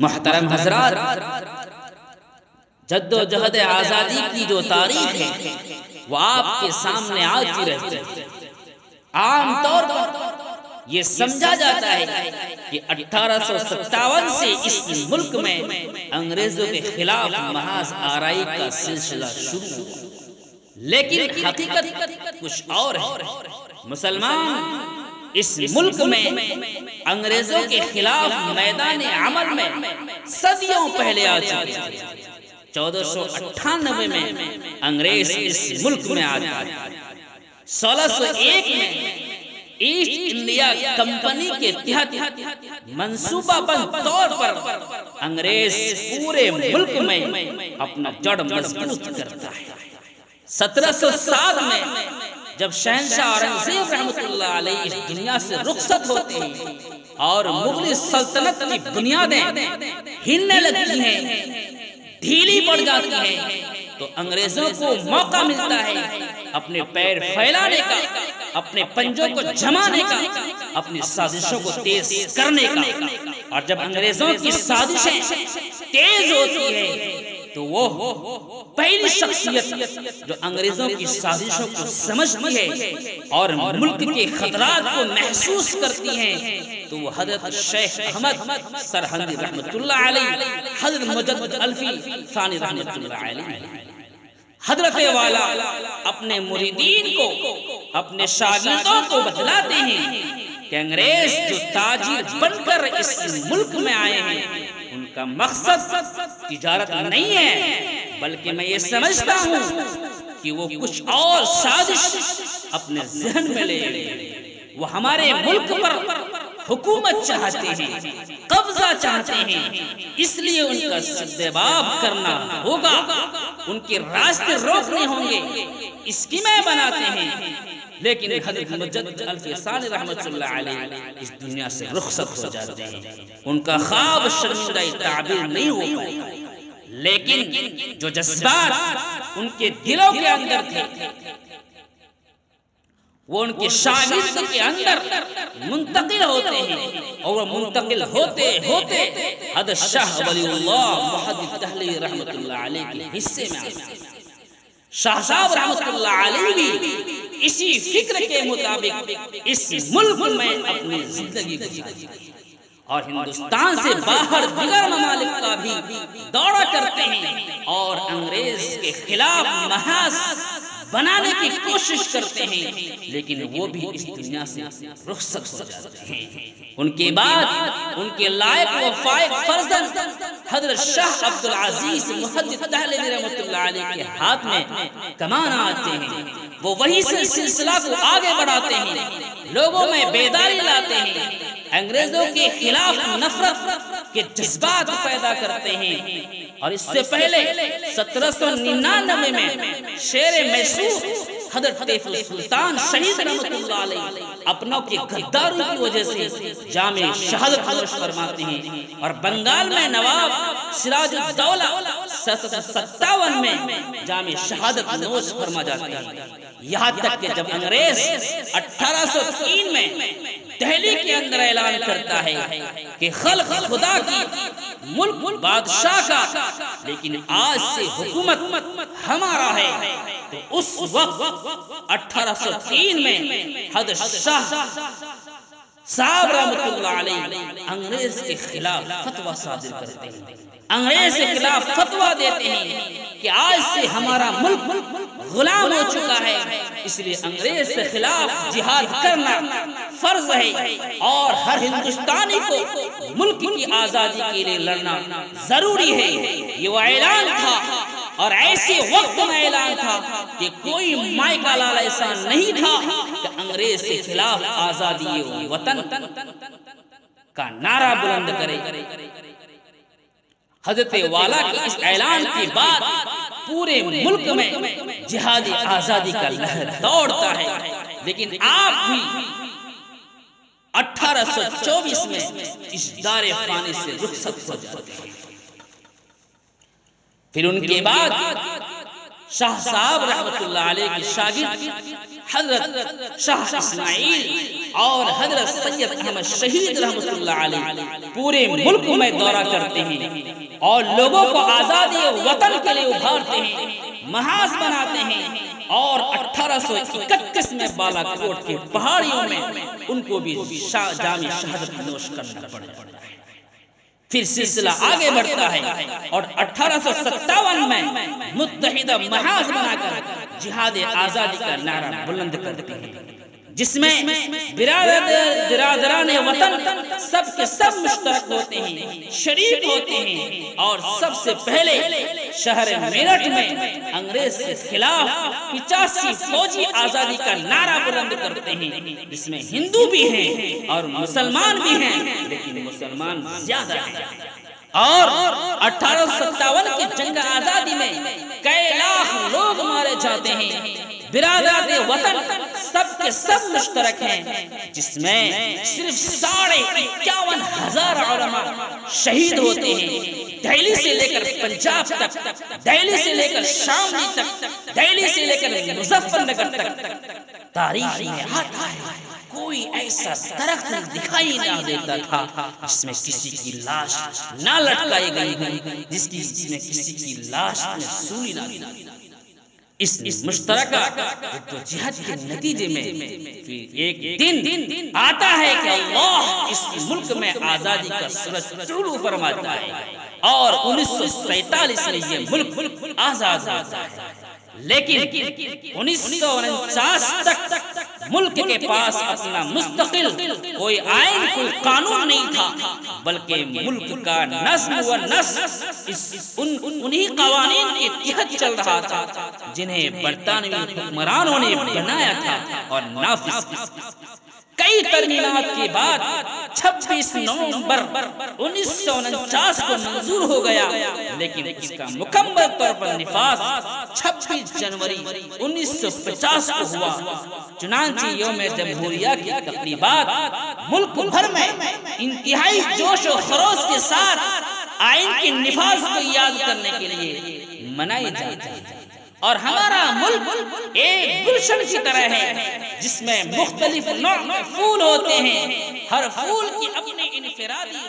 محترم حضرات، جد و جہد آزادی کی جو تاریخ ہے وہ آپ کے سامنے آتی رہتی ہے۔ عام طور پر یہ سمجھا جاتا ہے کہ 1857 سے اس ملک میں انگریزوں کے خلاف محاذ آرائی کا سلسلہ شروع ہوا، لیکن حقیقت کچھ اور ہے۔ مسلمان اس ملک میں انگریزوں کے خلاف میدان عمل میں صدیوں پہلے آ چکے تھے۔ 1498 میں انگریز اس ملک میں آ گئے۔ 1601 میں ایسٹ انڈیا کمپنی کے تحت منصوبہ بند طور پر انگریز پورے ملک میں اپنا جڑ مضبوط کرتا ہے۔ 1707 میں جب شہنشاہ اورنگزیب رحمۃ اللہ علیہ اس دنیا سے رخصت ہوتے ہیں اور مغل سلطنت کی بنیادیں ہلنے لگتی ہیں، ڈھیلی پڑ جاتی ہیں، تو انگریزوں کو موقع ملتا ہے اپنے پیر پھیلانے کا، اپنے پنجوں کو جمانے کا، اپنی سازشوں کو تیز کرنے کا۔ اور جب انگریزوں کی سازشیں تیز ہوتی ہیں تو وہ پہلی شخصیت جو انگریزوں کی سازشوں کو سمجھتی ہے اور ملک کے خطرات کو محسوس کرتی ہیں تو وہ حضرت شیخ احمد سرہندی رحمۃ اللہ علیہ، حضرت مجدد الفی ثانی رحمۃ اللہ علیہ۔ حضرت والا اپنے مریدین کو، اپنے شاگردوں کو بتلاتے ہیں کہ انگریز جو تاجر بن کر اس ملک میں آئے ہیں ان کا مقصد تجارت نہیں ہے، بلکہ میں یہ سمجھتا ہوں کہ وہ کچھ اور سازش اپنے ذہن میں لے وہ ہمارے ملک پر حکومت چاہتے ہیں، قبضہ چاہتے ہیں، اس لیے ان کا سدباب کرنا ہوگا، ان کے راستے روکنے ہوں گے، اسکیمیں بناتے ہیں۔ لیکن حضرت مجدد الفی ثانی رحمۃ اللہ علیہ اس دنیا سے رخصت ہو جاتے ہیں، ان کا خواب شرمندہ تعبیر نہیں ہو پایا، لیکن جو جذبات ان کے دلوں کے اندر تھے وہ ان کے شاگرد کے اندر منتقل ہوتے ہیں، اور وہ منتقل ہوتے ہوتے حضرت شاہ ولی اللہ محدث دہلوی رحمۃ اللہ علیہ کے حصے میں آتے ہیں۔ شاہ صاحب رحمۃ اللہ علیہ بھی اسی فکر کے مطابق اس ملک میں اپنی زندگی گزاری اور ہندوستان سے باہر دیگر ممالک کا بھی دورہ کرتے ہیں اور انگریز کے خلاف محاذ بنانے کی کوشش کرتے ہیں، لیکن وہ بھی اس دنیا سے رخصت ہو جاتے ہیں۔ ان کے بعد ان کے لائق و فائق فرزند حضرت شاہ عبد العزیز محدث دہلوی رحمۃ اللہ علیہ کے ہاتھ میں کمان آتے ہیں، وہ وہی سے سلسلہ کو آگے بڑھاتے ہیں، لوگوں میں بیداری لاتے ہیں، انگریزوں کے خلاف نفرت کے جذبات پیدا کرتے ہیں۔ اور اس سے پہلے 1799 میں شیر میسور حضرت ٹیپو سلطان شہید رحمۃ اللہ علیہ اپنوں کی غداری کی وجہ سے جامِ شہادت نوش فرماتے ہیں، اور بنگال میں نواب سراج الدولہ 1757 میں جامِ شہادت نوش فرما جاتے ہیں۔ یہاں تک کہ جب انگریز 1803 میں دہلی کے اندر اعلان کرتا ہے کہ خلق خدا کی، ملک بادشاہ کا، لیکن آج سے حکومت ہمارا ہے، تو اس وقت 1803 میں حضرت شاہ صاحب رحمۃ اللہ علیہ انگریز کے خلاف فتویٰ صادر کرتے ہیں، انگریز کے خلاف فتویٰ دیتے ہیں کہ آج سے ہمارا ملک غلام ہو چکا ہے، اس لیے انگریز کے خلاف جہاد کرنا فرض ہے، اور ہر ہندوستانی کو ملک کی آزادی کے لیے لڑنا ضروری ہے۔ یہ وہ اعلان تھا، اور ایسے وقت میں اعلان تھا کہ کوئی مائی کا لال ایسا نہیں تھا کہ انگریز کے خلاف آزادی وطن کا نعرہ بلند کرے۔ حضرت والا کے اس اعلان کے بعد پورے ملک میں جہادی آزادی کا لہر دوڑتا ہے، لیکن آپ بھی 1824 میں اس دار فانی سے رخصت ہو جاتے ہیں۔ پھر ان کے بعد شاہ صاحب رحمۃ اللہ علیہ کے شاگرد حضرت شاہ اسماعیل اور حضرت سید احمد شہید رحمۃ اللہ علیہ پورے ملک میں دورہ کرتے ہیں اور لوگوں کو آزادی وطن کے لیے ابھارتے ہیں، محاذ بناتے ہیں، اور 1831 میں بالا کوٹ کے پہاڑیوں میں ان کو بھی جام شہادت نوش کرنا پڑا۔ پھر سلسلہ آگے بڑھتا ہے اور 1857 میں متحدہ محاذ بنا کر جہاد آزادی کا نعرہ بلند کرتے ہیں، جس میں برادران وطن سب کے سب مشترک ہوتے ہیں، شریک ہوتے ہیں، اور سب سے پہلے شہر میرٹھ میں انگریز کے خلاف 85 فوجی آزادی کا نعرہ بلند کرتے ہیں، جس میں ہندو بھی ہیں اور مسلمان بھی ہیں، لیکن مسلمان زیادہ ہیں۔ اور 1857 کی جنگ آزادی میں کئی لاکھ لوگ مارے جاتے ہیں، برادران وطن سب کے سب مشترک ہیں، جس میں صرف 51,000 علماء شہید ہوتے ہیں، دہلی سے لے کر پنجاب تک، دہلی سے لے کر شاملی تک، دہلی سے لے کر مظفر نگر تک۔ تاریخ میں آتا ہے کوئی ایسا درخت دکھائی نہ دیتا تھا جس میں کسی کی لاش نہ لٹکائی گئی ہو، جس میں کسی کی لاش میں سولی نہ دی۔ اس مشترکہ جہاد کے نتیجے میں ایک دن آتا ہے کہ اللہ اس ملک میں آزادی کا سورج طلوع فرماتا ہے اور 1947 میں یہ ملک آزاد ہوتا ہے۔ لیکن 1949 تک ملک کے پاس اپنا مستقل کوئی آئین، کوئی قانون نہیں تھا، بلکہ ملک کا نظم و نسق انہی قوانین کے تحت چل رہا تھا جنہیں برطانوی حکمرانوں نے بنایا تھا اور نافذ کیا۔ کئی ترمیمات کے بعد 26 نومبر 1949 کو منظور ہو گیا، لیکن اس کا مکمل طور پر نفاذ 26 جنوری 1950 کو ہوا۔ چنانچہ یوم جمہوریہ کی تقریبات ملک بھر میں انتہائی جوش و خروش کے ساتھ آئین کے نفاذ کو یاد کرنے کے لیے منائی جاتی ہے، اور ہمارا ملک ایک گلشن کی طرح ہے جس میں مختلف نوع پھول ہوتے ہیں، ہر پھول کی اپنی انفرادی